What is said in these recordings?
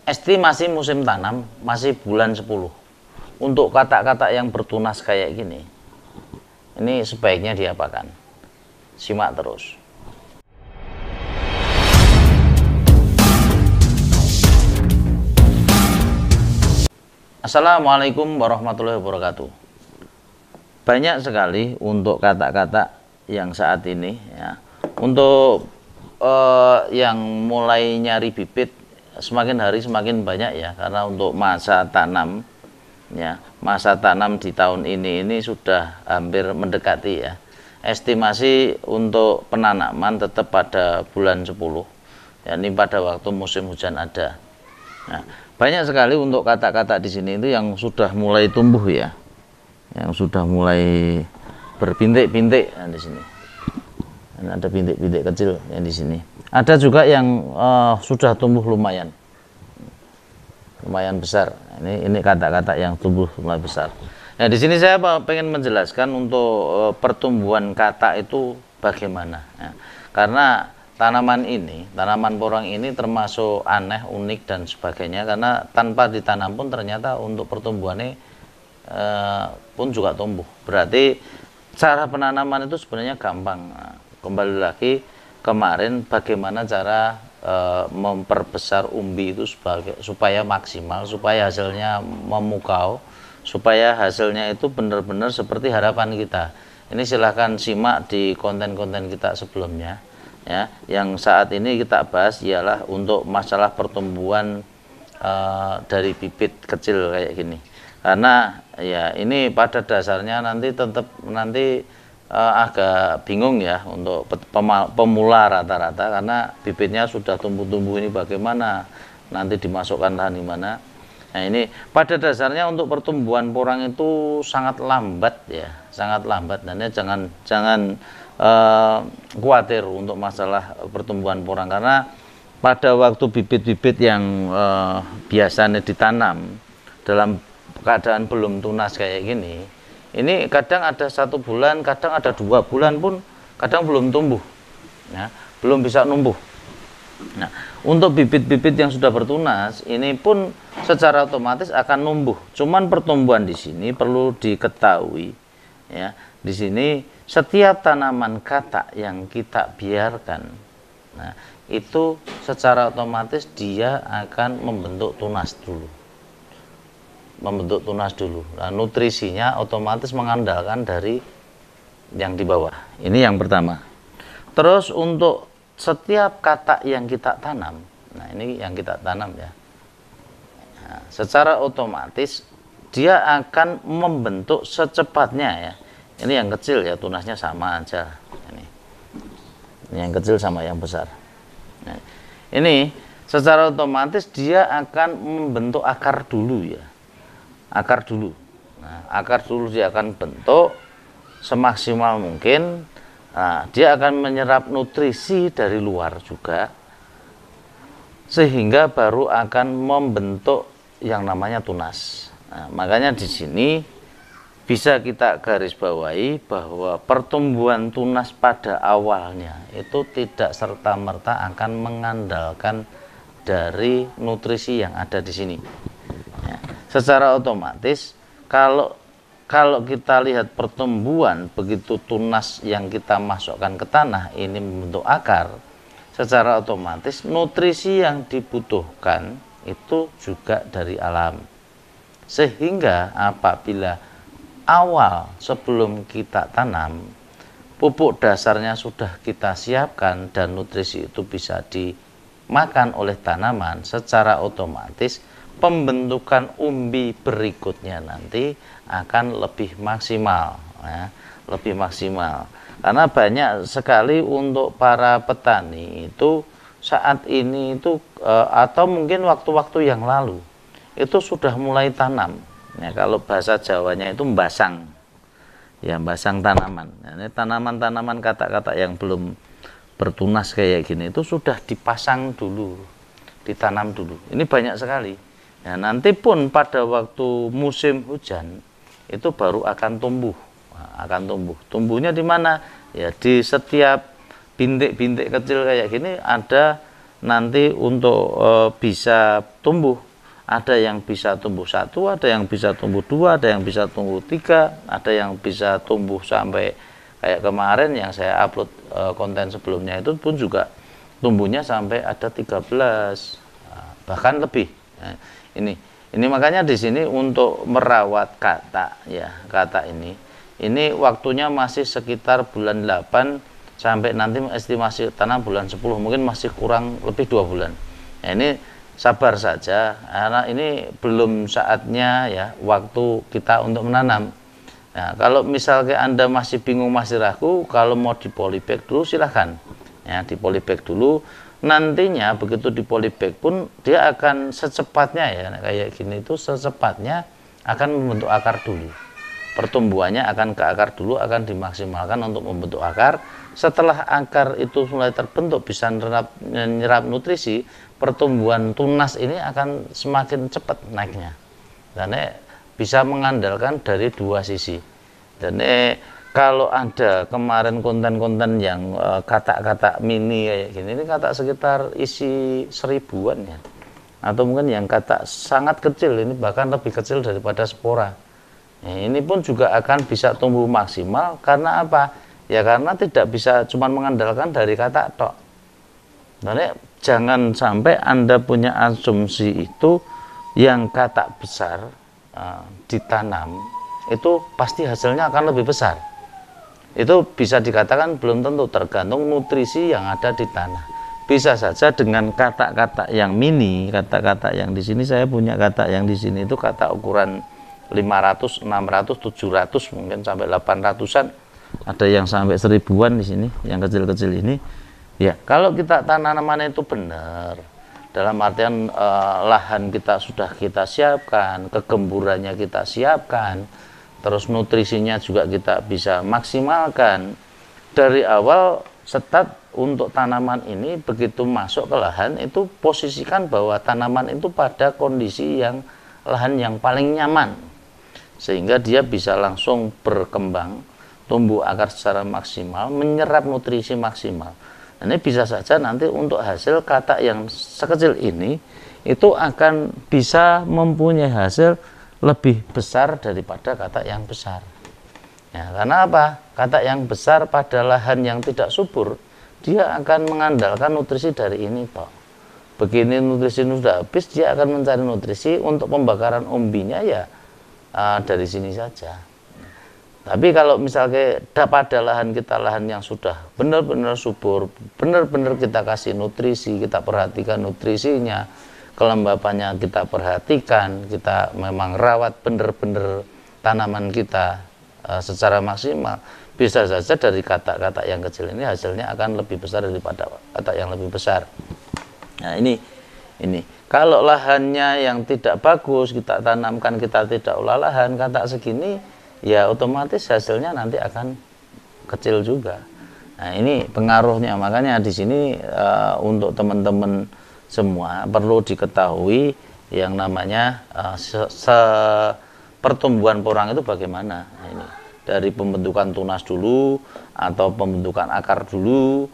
estimasi musim tanam masih bulan 10. Untuk katak-katak yang bertunas kayak gini, ini sebaiknya diapakan? Simak terus. Assalamualaikum warahmatullahi wabarakatuh. Banyak sekali untuk katak-katak yang saat ini ya. Untuk yang mulai nyari bibit semakin hari semakin banyak ya, karena untuk masa tanam ya, masa tanam di tahun ini sudah hampir mendekati ya. Estimasi untuk penanaman tetap pada bulan 10 ya, ini pada waktu musim hujan ada. Nah, banyak sekali untuk katak-katak di sini itu yang sudah mulai tumbuh ya, yang sudah mulai berbintik-bintik. Nah, di sini ada bintik-bintik kecil yang di sini. Ada juga yang sudah tumbuh lumayan besar. Ini katak-katak yang tumbuh mulai besar. Nah, di sini saya pengen menjelaskan untuk pertumbuhan katak itu bagaimana. Ya. Karena tanaman porang ini termasuk aneh, unik dan sebagainya, karena tanpa ditanam pun ternyata untuk pertumbuhannya pun juga tumbuh. Berarti cara penanaman itu sebenarnya gampang. Nah, kembali lagi kemarin bagaimana cara memperbesar umbi itu supaya maksimal, supaya hasilnya memukau, supaya hasilnya itu benar-benar seperti harapan kita. Ini silahkan simak di konten-konten kita sebelumnya ya. Yang saat ini kita bahas ialah untuk masalah pertumbuhan dari bibit kecil kayak gini. Karena ya ini pada dasarnya nanti tetap agak bingung ya untuk pemula rata-rata, karena bibitnya sudah tumbuh-tumbuh, ini bagaimana nanti dimasukkan lahan di mana. Nah, ini pada dasarnya untuk pertumbuhan porang itu sangat lambat ya, sangat lambat. Dan ya jangan khawatir untuk masalah pertumbuhan porang, karena pada waktu bibit-bibit yang biasanya ditanam dalam keadaan belum tunas kayak gini, ini kadang ada 1 bulan, kadang ada 2 bulan pun kadang belum tumbuh ya, belum bisa numbuh. Nah, untuk bibit-bibit yang sudah bertunas ini pun secara otomatis akan numbuh. Cuman pertumbuhan di sini perlu diketahui ya. Di sini setiap tanaman katak yang kita biarkan, nah itu secara otomatis dia akan membentuk tunas dulu. Nah, nutrisinya otomatis mengandalkan dari yang di bawah. Ini yang pertama. Terus untuk setiap katak yang kita tanam, nah ini yang kita tanam ya, nah, secara otomatis dia akan membentuk secepatnya ya. Ini yang kecil ya, tunasnya sama aja. Ini yang kecil sama yang besar. Nah, ini secara otomatis dia akan membentuk akar dulu ya. Akar dulu. Nah, akar dulu dia akan bentuk semaksimal mungkin. Nah, dia akan menyerap nutrisi dari luar juga, sehingga baru akan membentuk yang namanya tunas. Nah, makanya di sini bisa kita garis bawahi bahwa pertumbuhan tunas pada awalnya itu tidak serta-merta akan mengandalkan dari nutrisi yang ada di sini. Ya. Secara otomatis kalau kita lihat pertumbuhan begitu tunas yang kita masukkan ke tanah ini membentuk akar, secara otomatis nutrisi yang dibutuhkan itu juga dari alam. Sehingga apabila awal sebelum kita tanam pupuk dasarnya sudah kita siapkan dan nutrisi itu bisa dimakan oleh tanaman, secara otomatis pembentukan umbi berikutnya nanti akan lebih maksimal ya, lebih maksimal. Karena banyak sekali untuk para petani itu saat ini itu atau mungkin waktu-waktu yang lalu itu sudah mulai tanam ya, kalau bahasa Jawanya itu mbasang ya, mbasang tanaman. Ini tanaman-tanaman katak-katak yang belum bertunas kayak gini itu sudah dipasang dulu, ditanam dulu. Ini banyak sekali. Nah, nanti pun pada waktu musim hujan itu baru akan tumbuh. Nah, akan tumbuh. Tumbuhnya di mana? Ya di setiap bintik-bintik kecil kayak gini ada nanti untuk bisa tumbuh, ada yang bisa tumbuh 1, ada yang bisa tumbuh 2, ada yang bisa tumbuh 3, ada yang bisa tumbuh sampai kayak kemarin yang saya upload konten sebelumnya itu pun juga tumbuhnya sampai ada 13, bahkan lebih. Nah, ini makanya di sini untuk merawat kata ya, kata ini waktunya masih sekitar bulan 8 sampai nanti estimasi tanam bulan 10, mungkin masih kurang lebih 2 bulan. Nah, ini sabar saja, karena ini belum saatnya ya waktu kita untuk menanam. Nah, kalau misalnya Anda masih bingung, masih ragu, kalau mau di polybag dulu silahkan ya, di polybag dulu. Nantinya begitu di polybag pun dia akan secepatnya ya kayak gini itu secepatnya akan membentuk akar dulu. Pertumbuhannya akan ke akar dulu, akan dimaksimalkan untuk membentuk akar. Setelah akar itu mulai terbentuk, bisa menyerap nutrisi, pertumbuhan tunas ini akan semakin cepat naiknya. Dan bisa mengandalkan dari 2 sisi. Dan kalau ada kemarin konten-konten yang kata-kata mini kayak gini, ini kata sekitar isi 1000-an ya. Atau mungkin yang kata sangat kecil, ini bahkan lebih kecil daripada spora. Nah, ini pun juga akan bisa tumbuh maksimal. Karena apa? Ya karena tidak bisa cuma mengandalkan dari kata tok. Nah, jangan sampai Anda punya asumsi itu yang kata besar ditanam itu pasti hasilnya akan lebih besar. Itu bisa dikatakan belum tentu, tergantung nutrisi yang ada di tanah. Bisa saja dengan kata-kata yang mini, kata-kata yang di sini saya punya kata yang di sini itu kata ukuran 500, 600, 700, mungkin sampai 800-an. Ada yang sampai 1000-an di sini, yang kecil-kecil ini. Ya, kalau kita tanaman itu benar, dalam artian lahan kita sudah kita siapkan, kegemburannya kita siapkan, terus nutrisinya juga kita bisa maksimalkan. Dari awal start untuk tanaman ini begitu masuk ke lahan itu posisikan bahwa tanaman itu pada kondisi yang lahan yang paling nyaman, sehingga dia bisa langsung berkembang, tumbuh akar secara maksimal, menyerap nutrisi maksimal. Ini bisa saja nanti untuk hasil kata yang sekecil ini itu akan bisa mempunyai hasil lebih besar daripada kata yang besar. Ya, karena apa? Kata yang besar pada lahan yang tidak subur, dia akan mengandalkan nutrisi dari ini toh. Begini nutrisi sudah habis, dia akan mencari nutrisi untuk pembakaran umbinya ya dari sini saja. Tapi kalau misalnya pada lahan kita, lahan yang sudah benar-benar subur, benar-benar kita kasih nutrisi, kita perhatikan nutrisinya, kelembapannya kita perhatikan, kita memang rawat benar-benar tanaman kita secara maksimal, bisa saja dari kata-kata yang kecil ini hasilnya akan lebih besar daripada kata yang lebih besar. Nah ini kalau lahannya yang tidak bagus kita tanamkan, kita tidak olah lahan, kata segini ya otomatis hasilnya nanti akan kecil juga. Nah ini pengaruhnya, makanya di sini untuk teman-teman semua perlu diketahui yang namanya pertumbuhan porang itu bagaimana. Nah, ini dari pembentukan tunas dulu atau pembentukan akar dulu,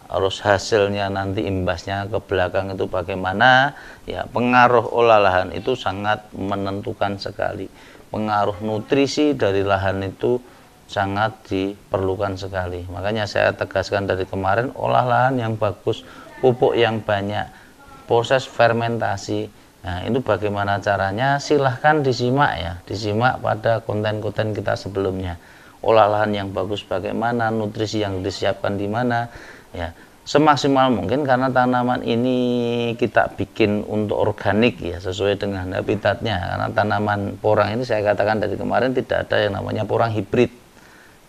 harus hasilnya nanti imbasnya ke belakang itu bagaimana. Ya pengaruh olah lahan itu sangat menentukan sekali. Pengaruh nutrisi dari lahan itu sangat diperlukan sekali. Makanya saya tegaskan dari kemarin, olah lahan yang bagus, pupuk yang banyak, proses fermentasi. Nah itu bagaimana caranya, silahkan disimak ya, disimak pada konten-konten kita sebelumnya. Olah lahan yang bagus bagaimana, nutrisi yang disiapkan di mana ya, semaksimal mungkin. Karena tanaman ini kita bikin untuk organik ya, sesuai dengan habitatnya. Karena tanaman porang ini saya katakan dari kemarin tidak ada yang namanya porang hibrid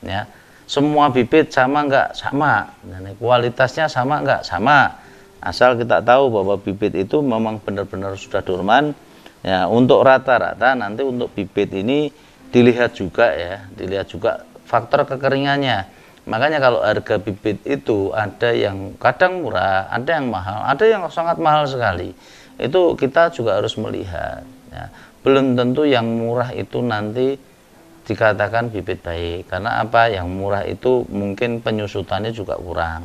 ya. Semua bibit sama enggak? Sama. Dan kualitasnya sama enggak? Sama. Asal kita tahu bahwa bibit itu memang benar-benar sudah dorman ya. Untuk rata-rata nanti untuk bibit ini dilihat juga ya, dilihat juga faktor kekeringannya. Makanya kalau harga bibit itu ada yang kadang murah, ada yang mahal, ada yang sangat mahal sekali. Itu kita juga harus melihat ya. Belum tentu yang murah itu nanti dikatakan bibit baik. Karena apa? Yang murah itu mungkin penyusutannya juga kurang.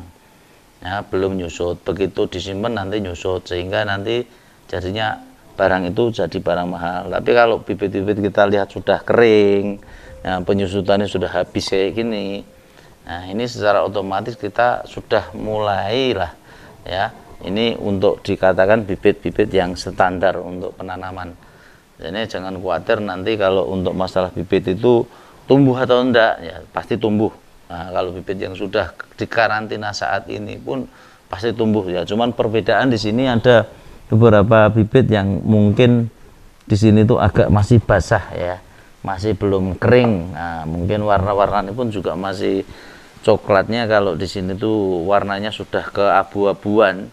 ya, belum nyusut. Begitu disimpan nanti nyusut, sehingga nanti jadinya barang itu jadi barang mahal. Tapi kalau bibit-bibit kita lihat sudah kering, ya, penyusutannya sudah habis kayak gini, nah ini secara otomatis kita sudah mulailah, ya, ini untuk dikatakan bibit-bibit yang standar untuk penanaman. Jadi jangan khawatir nanti kalau untuk masalah bibit itu tumbuh atau enggak, ya pasti tumbuh. Nah, kalau bibit yang sudah dikarantina saat ini pun pasti tumbuh, ya. Cuman perbedaan di sini ada beberapa bibit yang mungkin di sini tuh agak masih basah, ya, masih belum kering. Nah, mungkin warna-warnanya pun juga masih coklatnya. Kalau di sini tuh warnanya sudah keabu-abuan,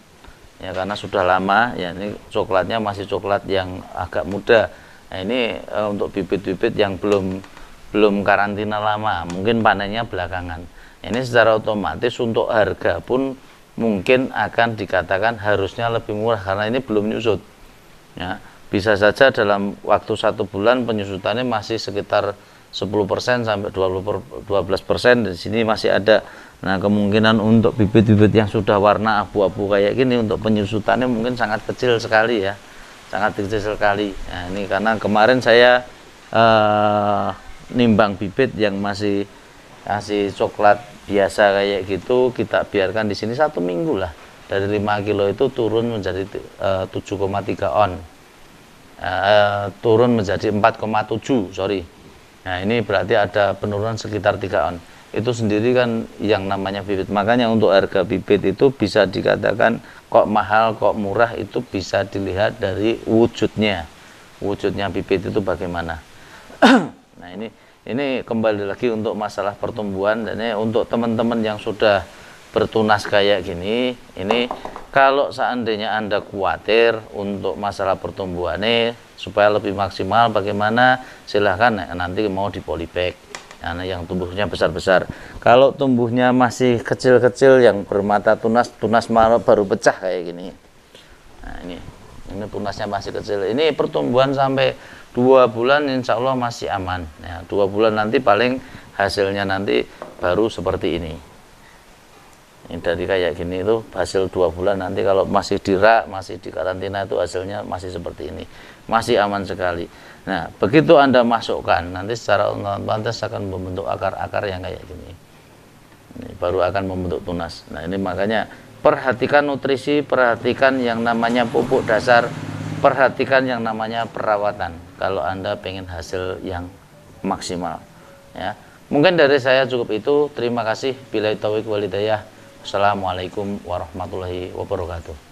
ya, karena sudah lama, ya. Ini coklatnya masih coklat yang agak muda. Nah, ini untuk bibit-bibit yang belum karantina lama, mungkin panennya belakangan. Ini secara otomatis untuk harga pun mungkin akan dikatakan harusnya lebih murah karena ini belum nyusut, ya. Bisa saja dalam waktu 1 bulan penyusutannya masih sekitar 10% sampai 12%. Di sini masih ada. Nah, kemungkinan untuk bibit-bibit yang sudah warna abu-abu kayak gini untuk penyusutannya mungkin sangat kecil sekali, ya, sangat kecil sekali. Nah, ini karena kemarin saya nimbang bibit yang masih coklat biasa kayak gitu, kita biarkan di sini 1 minggu lah, dari 5 kilo itu turun menjadi 7,3 on, turun menjadi 4,7, sorry. Nah, ini berarti ada penurunan sekitar 3 on. Itu sendiri kan yang namanya bibit. Makanya untuk harga bibit itu bisa dikatakan kok mahal, kok murah, itu bisa dilihat dari wujudnya bibit itu bagaimana. Nah, ini kembali lagi untuk masalah pertumbuhan. Dan ini untuk teman-teman yang sudah bertunas kayak gini, ini kalau seandainya Anda khawatir untuk masalah pertumbuhannya supaya lebih maksimal, bagaimana, silahkan nanti mau di polybag, nah, yang tumbuhnya besar-besar. Kalau tumbuhnya masih kecil-kecil yang bermata tunas malah baru pecah kayak gini, nah ini tunasnya masih kecil, ini pertumbuhan sampai 2 bulan insya Allah masih aman, ya. 2 bulan nanti paling hasilnya nanti baru seperti ini. Ini dari kayak gini itu hasil 2 bulan, nanti kalau masih dirak, masih di karantina itu hasilnya masih seperti ini, masih aman sekali. Nah, begitu Anda masukkan, nanti secara otomatis akan membentuk akar-akar yang kayak gini. Ini baru akan membentuk tunas. Nah, ini makanya perhatikan nutrisi, perhatikan yang namanya pupuk dasar, perhatikan yang namanya perawatan kalau Anda pengen hasil yang maksimal, ya. Mungkin dari saya cukup itu. Terima kasih. Billahi taufiq wal hidayah. Assalamualaikum warahmatullahi wabarakatuh.